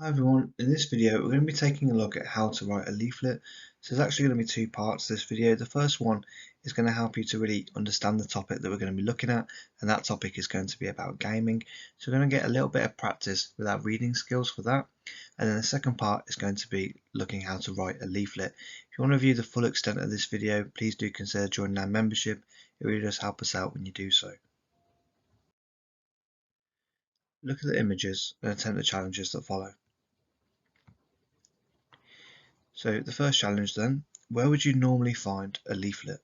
Hi everyone, in this video we're going to be taking a look at how to write a leaflet. So there's actually going to be two parts to this video. The first one is going to help you to really understand the topic that we're going to be looking at, and that topic is going to be about gaming. So we're going to get a little bit of practice with our reading skills for that. And then the second part is going to be looking how to write a leaflet. If you want to view the full extent of this video, please do consider joining our membership. It really does help us out when you do so. Look at the images and attempt the challenges that follow. So the first challenge then, where would you normally find a leaflet?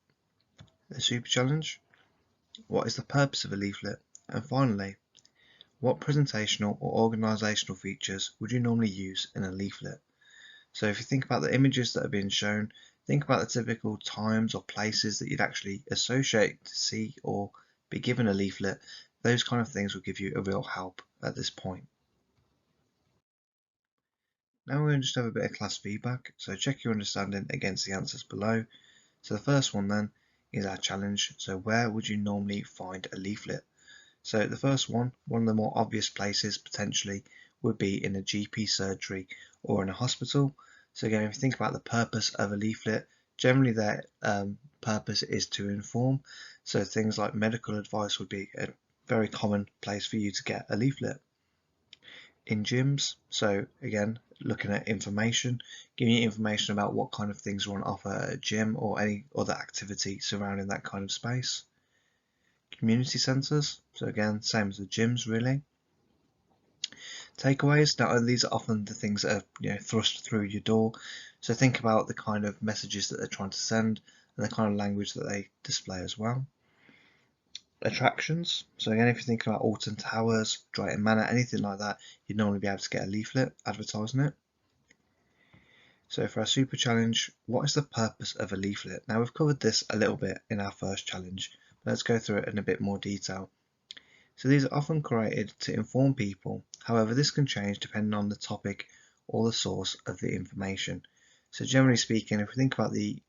The super challenge, what is the purpose of a leaflet? And finally, what presentational or organisational features would you normally use in a leaflet? So if you think about the images that are being shown, think about the typical times or places that you'd actually associate to see or be given a leaflet. Those kind of things will give you a real help at this point. Now we're going to just have a bit of class feedback, so check your understanding against the answers below. So the first one then is our challenge. So where would you normally find a leaflet? So the first one of the more obvious places potentially would be in a GP surgery or in a hospital. So again, if you think about the purpose of a leaflet, generally their purpose is to inform. So things like medical advice would be a very common place for you to get a leaflet. In gyms, so again, looking at information, giving you information about what kind of things are on offer at a gym or any other activity surrounding that kind of space. Community centres, so again, same as the gyms really. Takeaways, now these are often the things that are thrust through your door, so think about the kind of messages that they're trying to send and the kind of language that they display as well. Attractions, so again, if you think about Alton Towers, Drayton Manor, anything like that, you'd normally be able to get a leaflet advertising it. So for our super challenge, what is the purpose of a leaflet? Now we've covered this a little bit in our first challenge, but let's go through it in a bit more detail. So these are often created to inform people. However, this can change depending on the topic or the source of the information. So generally speaking, if we think about the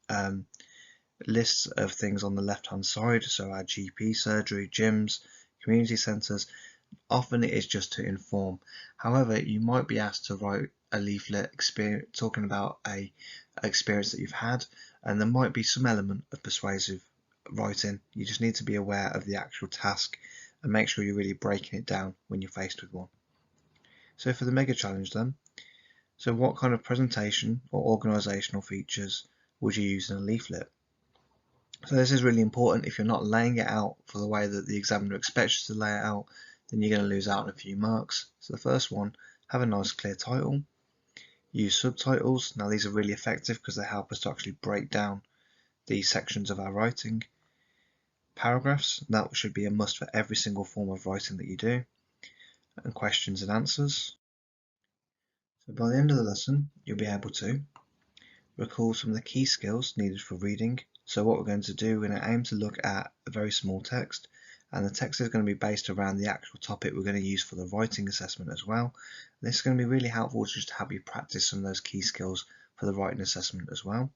lists of things on the left hand side, so our GP surgery, gyms, community centres, often it is just to inform. However, you might be asked to write a leaflet talking about a experience that you've had, and there might be some element of persuasive writing. You just need to be aware of the actual task and make sure you're really breaking it down when you're faced with one. So for the mega challenge then, so what kind of presentation or organisational features would you use in a leaflet? So this is really important. If you're not laying it out for the way that the examiner expects you to lay it out, then you're going to lose out on a few marks. So the first one, have a nice clear title. Use subtitles. Now these are really effective because they help us to actually break down the sections of our writing. Paragraphs, that should be a must for every single form of writing that you do. And questions and answers. So by the end of the lesson, you'll be able to recall some of the key skills needed for reading. So what we're going to do, we're going to aim to look at a very small text, and the text is going to be based around the actual topic we're going to use for the writing assessment as well. And this is going to be really helpful just to help you practice some of those key skills for the writing assessment as well.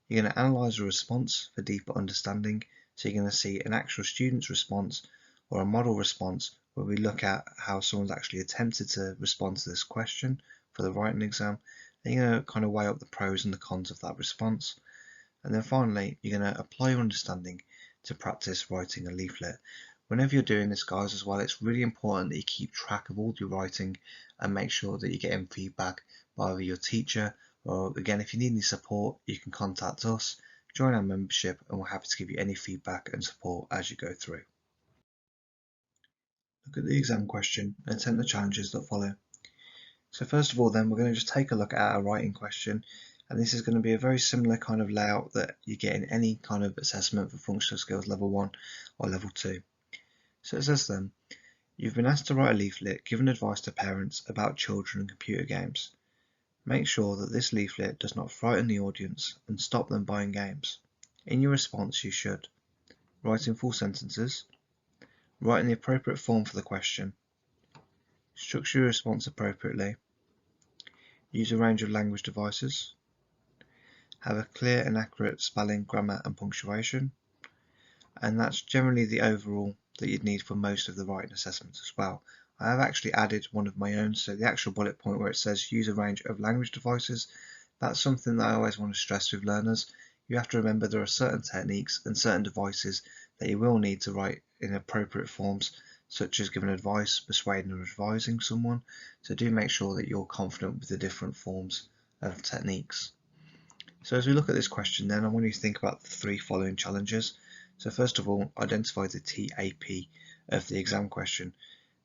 You're going to analyse a response for deeper understanding. So you're going to see an actual student's response or a model response where we look at how someone's actually attempted to respond to this question for the writing exam. Then you're going to kind of weigh up the pros and the cons of that response. And then finally, you're going to apply your understanding to practice writing a leaflet. Whenever you're doing this, guys, as well, it's really important that you keep track of all your writing and make sure that you're getting feedback by either your teacher or, again, if you need any support, you can contact us, join our membership, and we're happy to give you any feedback and support as you go through. Look at the exam question and attempt the challenges that follow. So first of all then, we're going to just take a look at our writing question, and this is going to be a very similar kind of layout that you get in any kind of assessment for functional skills level 1 or level 2. So it says then, you've been asked to write a leaflet giving advice to parents about children and computer games. Make sure that this leaflet does not frighten the audience and stop them buying games. In your response you should write in full sentences, write in the appropriate form for the question, structure your response appropriately, use a range of language devices, have a clear and accurate spelling, grammar and punctuation, and that's generally the overall that you'd need for most of the writing assessments as well. I have actually added one of my own, so the actual bullet point where it says use a range of language devices, that's something that I always want to stress with learners. You have to remember there are certain techniques and certain devices that you will need to write in appropriate forms, such as giving advice, persuading or advising someone, so do make sure that you're confident with the different forms of techniques. So as we look at this question then, I want you to think about the three following challenges. So first of all, identify the TAP of the exam question.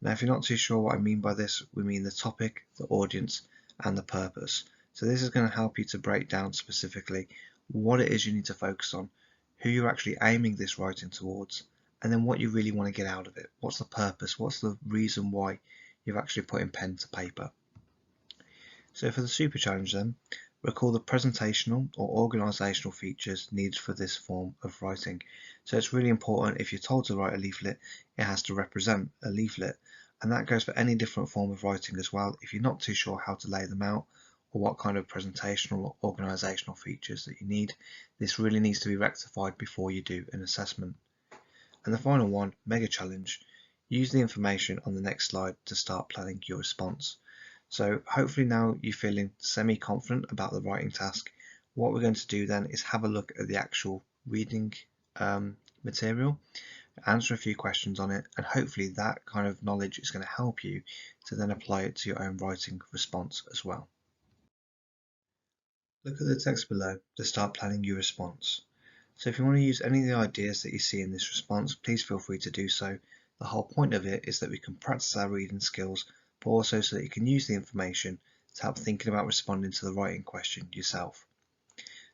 Now if you're not too sure what I mean by this, we mean the topic, the audience and the purpose. So this is going to help you to break down specifically what it is you need to focus on, who you're actually aiming this writing towards, and then what you really want to get out of it. What's the purpose? What's the reason why you've actually put in pen to paper? So for the super challenge then, recall the presentational or organisational features needed for this form of writing. So it's really important, if you're told to write a leaflet, it has to represent a leaflet. And that goes for any different form of writing as well. If you're not too sure how to lay them out or what kind of presentational or organisational features that you need, this really needs to be rectified before you do an assessment. And the final one, mega challenge. Use the information on the next slide to start planning your response. So hopefully now you're feeling semi-confident about the writing task. What we're going to do then is have a look at the actual reading material, answer a few questions on it, and hopefully that kind of knowledge is going to help you to then apply it to your own writing response as well. Look at the text below to start planning your response. So if you want to use any of the ideas that you see in this response, please feel free to do so. The whole point of it is that we can practice our reading skills, but also so that you can use the information to help thinking about responding to the writing question yourself.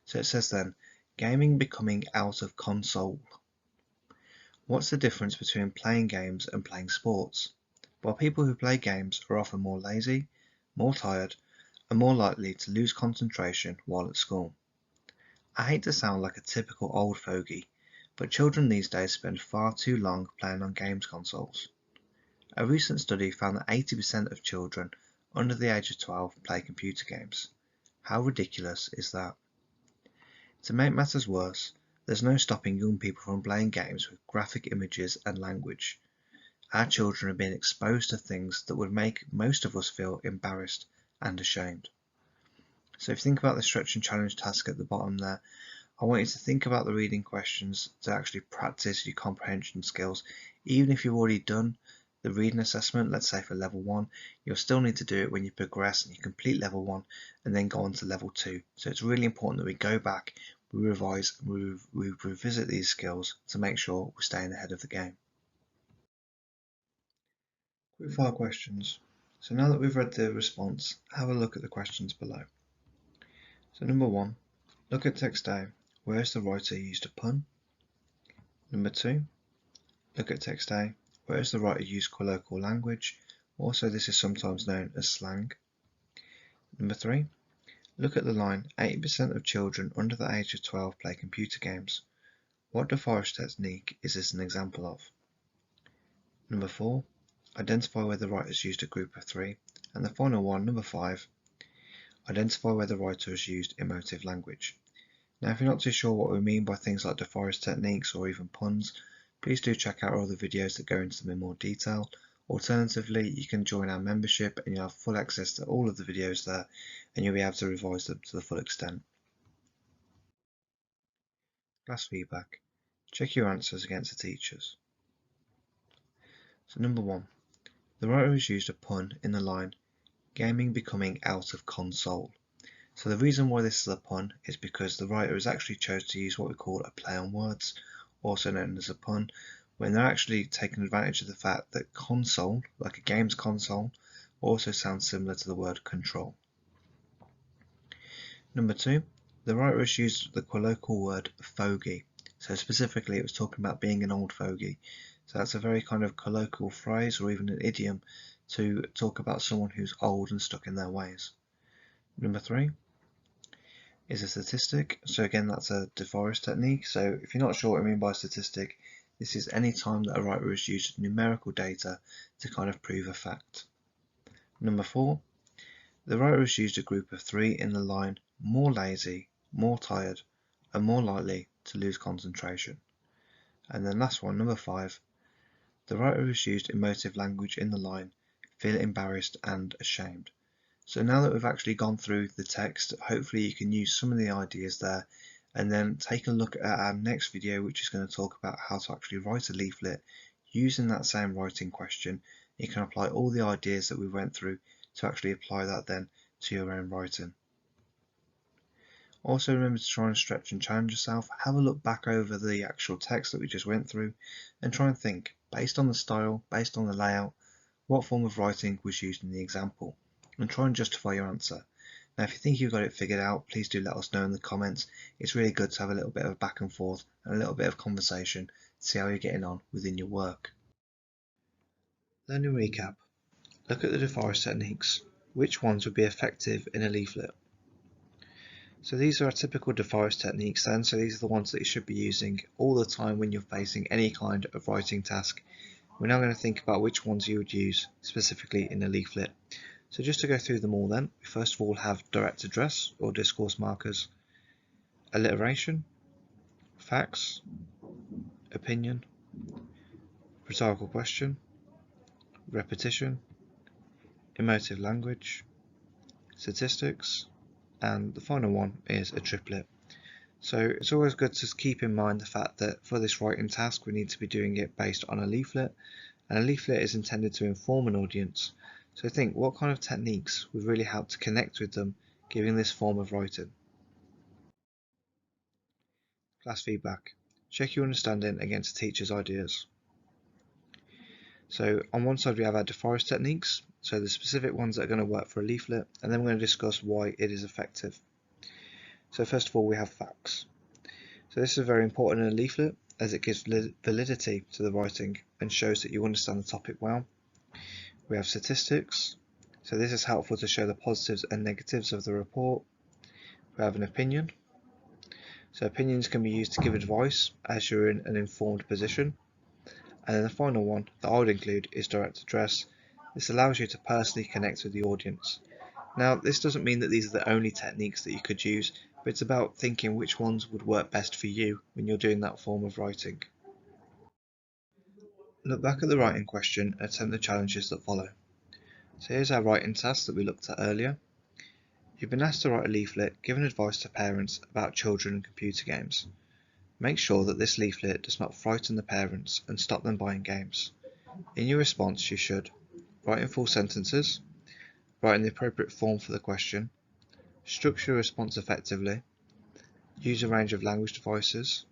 So it says then, gaming becoming out of console. What's the difference between playing games and playing sports? Well, people who play games are often more lazy, more tired, and more likely to lose concentration while at school. I hate to sound like a typical old fogey, but children these days spend far too long playing on games consoles. A recent study found that 80% of children under the age of 12 play computer games. How ridiculous is that? To make matters worse, there's no stopping young people from playing games with graphic images and language. Our children are being exposed to things that would make most of us feel embarrassed and ashamed. So if you think about the stretch and challenge task at the bottom there, I want you to think about the reading questions to actually practice your comprehension skills. Even if you've already done the reading assessment, let's say for level 1, you'll still need to do it when you progress and you complete level 1 and then go on to level 2. So it's really important that we go back, we revise, we revisit these skills to make sure we're staying ahead of the game. Quickfire questions. So now that we've read the response, have a look at the questions below. So number 1, look at text A. Where has the writer used a pun? Number 2, look at text A. Where has the writer used colloquial language? Also, this is sometimes known as slang. Number 3, look at the line, 80% of children under the age of 12 play computer games. What deforest technique is this an example of? Number 4, identify where the writer has used a group of 3. And the final one, number 5, identify where the writer has used emotive language. Now, if you're not too sure what we mean by things like deforest techniques or even puns, please do check out our other videos that go into them in more detail. Alternatively, you can join our membership and you'll have full access to all of the videos there and you'll be able to revise them to the full extent. Class feedback. Check your answers against the teachers. So number 1, the writer has used a pun in the line, gaming becoming out of console. So the reason why this is a pun is because the writer has actually chose to use what we call a play on words, also known as a pun, when they're actually taking advantage of the fact that console, like a game's console, also sounds similar to the word control. Number 2, the writer has used the colloquial word fogey. So specifically it was talking about being an old fogey. So that's a very kind of colloquial phrase or even an idiom to talk about someone who's old and stuck in their ways. Number 3 is a statistic. So again, that's a deforest technique. So if you're not sure what I mean by statistic, this is any time that a writer has used numerical data to kind of prove a fact. Number 4, the writer has used a group of 3 in the line, more lazy, more tired, and more likely to lose concentration. And then last one, number 5, the writer has used emotive language in the line, feel embarrassed and ashamed. So now that we've actually gone through the text, hopefully you can use some of the ideas there and then take a look at our next video, which is going to talk about how to actually write a leaflet using that same writing question. You can apply all the ideas that we went through to actually apply that then to your own writing. Also remember to try and stretch and challenge yourself. Have a look back over the actual text that we just went through and try and think, based on the style, based on the layout, what form of writing was used in the example, and try and justify your answer. Now if you think you've got it figured out, please do let us know in the comments. It's really good to have a little bit of a back and forth and a little bit of conversation to see how you're getting on within your work. Learning recap. Look at the device techniques. Which ones would be effective in a leaflet? So these are our typical device techniques then, so these are the ones that you should be using all the time when you're facing any kind of writing task. We're now going to think about which ones you would use specifically in a leaflet. So just to go through them all then, we first of all have direct address or discourse markers, alliteration, facts, opinion, rhetorical question, repetition, emotive language, statistics, and the final one is a triplet. So it's always good to keep in mind the fact that for this writing task we need to be doing it based on a leaflet, and a leaflet is intended to inform an audience. So think, what kind of techniques would really help to connect with them giving this form of writing? Class feedback. Check your understanding against the teacher's ideas. So on one side we have our deforest techniques, so the specific ones that are going to work for a leaflet, and then we're going to discuss why it is effective. So first of all we have facts. So this is very important in a leaflet as it gives validity to the writing and shows that you understand the topic well. We have statistics, so this is helpful to show the positives and negatives of the report. We have an opinion, so opinions can be used to give advice as you're in an informed position. And then the final one that I would include is direct address. This allows you to personally connect with the audience. Now this doesn't mean that these are the only techniques that you could use, but it's about thinking which ones would work best for you when you're doing that form of writing. Look back at the writing question and attempt the challenges that follow. So here's our writing task that we looked at earlier. You've been asked to write a leaflet giving advice to parents about children and computer games. Make sure that this leaflet does not frighten the parents and stop them buying games. In your response you should write in full sentences, write in the appropriate form for the question, structure a response effectively, use a range of language devices,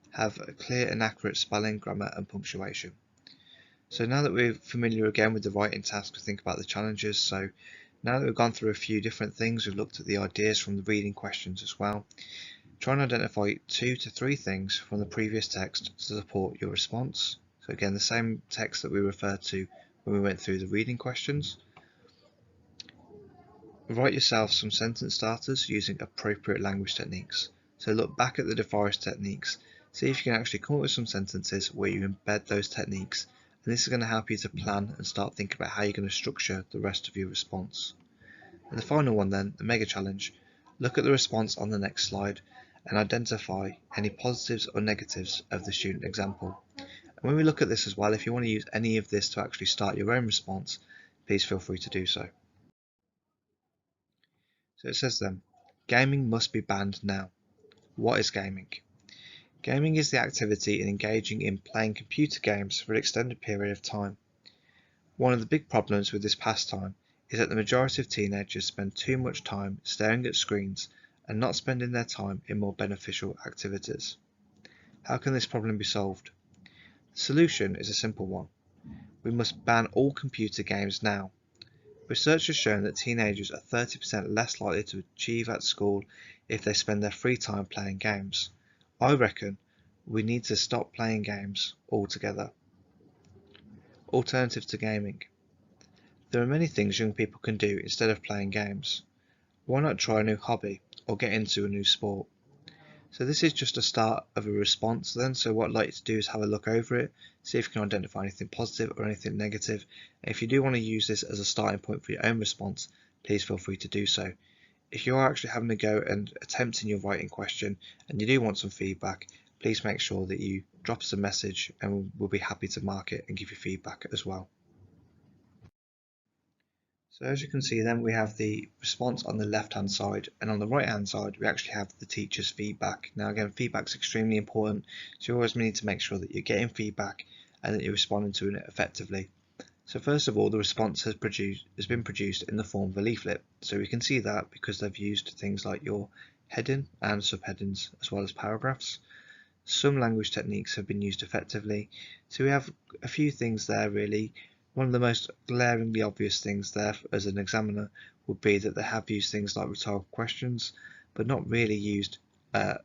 have a clear and accurate spelling, grammar and punctuation. So now that we're familiar again with the writing task, we think about the challenges. So now that we've gone through a few different things, we've looked at the ideas from the reading questions as well. Try and identify 2 to 3 things from the previous text to support your response. So again, the same text that we referred to when we went through the reading questions. Write yourself some sentence starters using appropriate language techniques. So look back at the deforest techniques, see if you can actually come up with some sentences where you embed those techniques, and this is going to help you to plan and start thinking about how you're going to structure the rest of your response. And the final one then, the mega challenge, look at the response on the next slide and identify any positives or negatives of the student example. And when we look at this as well, if you want to use any of this to actually start your own response, please feel free to do so. So it says then, gaming must be banned now. What is gaming? Gaming is the activity in engaging in playing computer games for an extended period of time. One of the big problems with this pastime is that the majority of teenagers spend too much time staring at screens and not spending their time in more beneficial activities. How can this problem be solved? The solution is a simple one. We must ban all computer games now. Research has shown that teenagers are 30% less likely to achieve at school if they spend their free time playing games. I reckon we need to stop playing games altogether. Alternative to gaming. There are many things young people can do instead of playing games. Why not try a new hobby or get into a new sport? So this is just a start of a response then, so what I'd like you to do is have a look over it, see if you can identify anything positive or anything negative. And if you do want to use this as a starting point for your own response, please feel free to do so. If you are actually having a go and attempting your writing question and you do want some feedback, please make sure that you drop us a message and we'll be happy to mark it and give you feedback as well. So as you can see then we have the response on the left hand side, and on the right hand side we actually have the teacher's feedback. Now again, feedback is extremely important, so you always need to make sure that you're getting feedback and that you're responding to it effectively. So first of all, the response has been produced in the form of a leaflet. So we can see that because they've used things like your heading and subheadings as well as paragraphs. Some language techniques have been used effectively. So we have a few things there really. One of the most glaringly obvious things there as an examiner would be that they have used things like rhetorical questions, but not really used a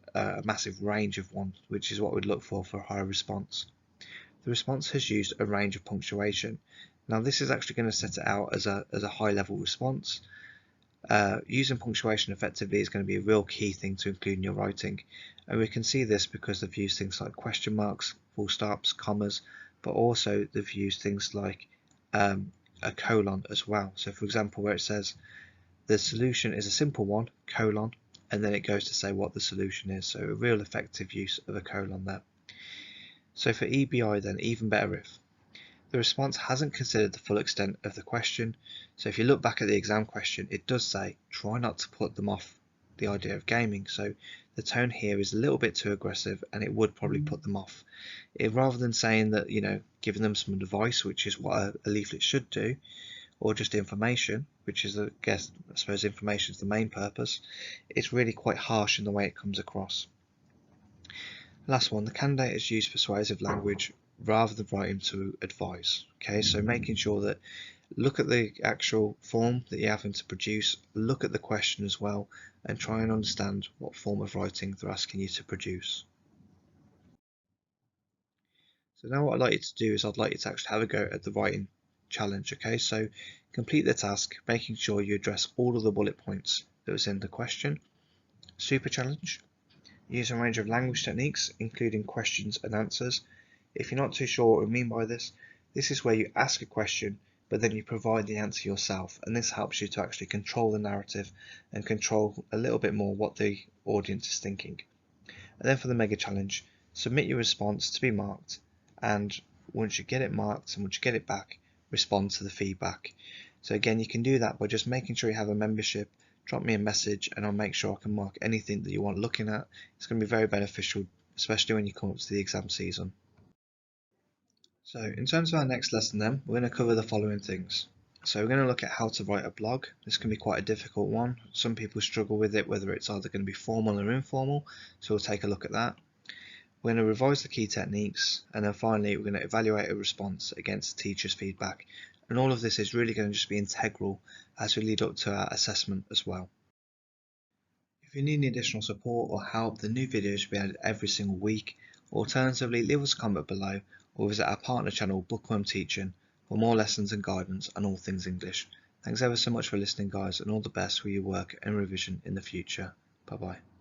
massive range of ones, which is what we'd look for a higher response. The response has used a range of punctuation. Now this is actually going to set it out as a high level response. Using punctuation effectively is going to be a real key thing to include in your writing, and we can see this because they've used things like question marks, full stops, commas, but also they've used things like a colon as well. So for example, where it says the solution is a simple one, colon, and then it goes to say what the solution is. So a real effective use of a colon there. So for EBI then, even better if. The response hasn't considered the full extent of the question. So if you look back at the exam question, it does say try not to put them off the idea of gaming. So the tone here is a little bit too aggressive, and it would probably put them off. Rather than saying that, giving them some advice, which is what a leaflet should do, or just information, which is, I suppose information is the main purpose, it's really quite harsh in the way it comes across. Last one, the candidate has used persuasive language rather than writing to advise. Okay, so making sure that look at the actual form that you're having to produce, look at the question as well, and try and understand what form of writing they're asking you to produce. So now what I'd like you to do is I'd like you to actually have a go at the writing challenge. Okay, so complete the task, making sure you address all of the bullet points that was in the question. Super challenge. Use a range of language techniques, including questions and answers. If you're not too sure what we mean by this, this is where you ask a question, but then you provide the answer yourself, and this helps you to actually control the narrative and control a little bit more what the audience is thinking. And then for the mega challenge, submit your response to be marked, and once you get it marked and once you get it back, respond to the feedback. So again, you can do that by just making sure you have a membership. Drop me a message and I'll make sure I can mark anything that you want looking at. It's going to be very beneficial, especially when you come up to the exam season. So in terms of our next lesson then, we're going to cover the following things. So we're going to look at how to write a blog. This can be quite a difficult one. Some people struggle with it, whether it's either going to be formal or informal. So we'll take a look at that. We're going to revise the key techniques, and then finally we're going to evaluate a response against the teacher's feedback. And all of this is really going to just be integral as we lead up to our assessment as well. If you need any additional support or help, the new videos will be added every single week. Alternatively, leave us a comment below or visit our partner channel Bookworm Teaching for more lessons and guidance on all things English. Thanks ever so much for listening guys, and all the best for your work and revision in the future. Bye bye.